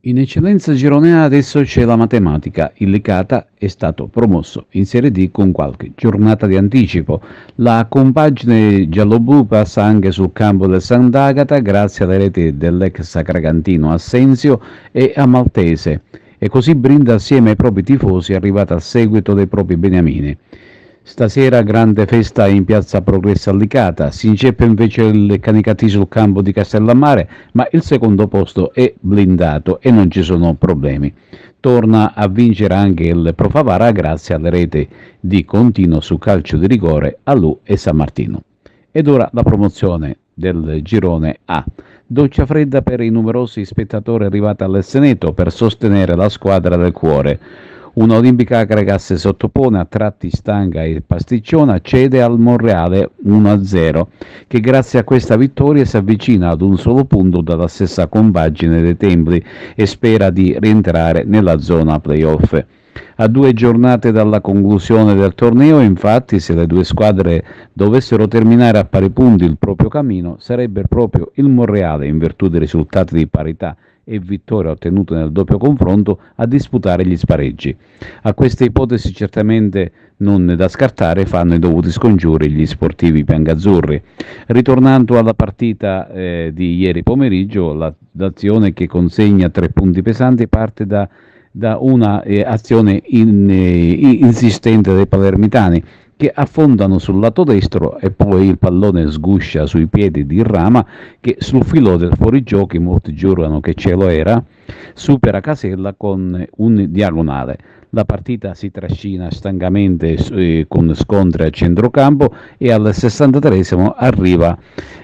In eccellenza gironea adesso c'è la matematica. Il Licata è stato promosso in Serie D con qualche giornata di anticipo. La compagine gialloblu passa anche sul campo del Sant'Agata grazie alle reti dell'ex sacragantino Assenzio e Amaltese e così brinda assieme ai propri tifosi arrivata a seguito dei propri beniamini. Stasera grande festa in piazza Progresso a Licata, si inceppa invece il Canicati sul campo di Castellammare, ma il secondo posto è blindato e non ci sono problemi. Torna a vincere anche il Pro Favara grazie alle reti di Contino su calcio di rigore a Lu e San Martino. Ed ora la promozione del girone A. Doccia fredda per i numerosi spettatori arrivati all'Esseneto per sostenere la squadra del cuore. Una olimpica che si sottopone a tratti stanca e pasticciona cede al Monreale 1-0, che grazie a questa vittoria si avvicina ad un solo punto dalla stessa compagine dei Templi e spera di rientrare nella zona playoff. A 2 giornate dalla conclusione del torneo, infatti, se le due squadre dovessero terminare a pari punti il proprio cammino, sarebbe proprio il Monreale, in virtù dei risultati di parità e vittoria ottenute nel doppio confronto, a disputare gli spareggi. A queste ipotesi certamente non da scartare fanno i dovuti scongiuri gli sportivi biancazzurri. Ritornando alla partita di ieri pomeriggio, l'azione che consegna 3 punti pesanti parte da una azione insistente dei palermitani che affondano sul lato destro e poi il pallone sguscia sui piedi di Rama che sul filo del fuorigioco, molti giurano che ce lo era, supera Casella con un diagonale. La partita si trascina stancamente con scontri a centrocampo e al 63esimo arriva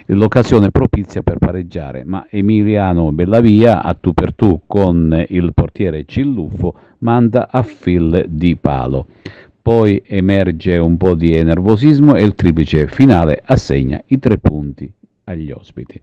l'occasione propizia per pareggiare, ma Emiliano Bellavia, a tu per tu con il portiere Cilluffo, manda a fil di palo. Poi emerge un po' di nervosismo e il triplice finale assegna i 3 punti agli ospiti.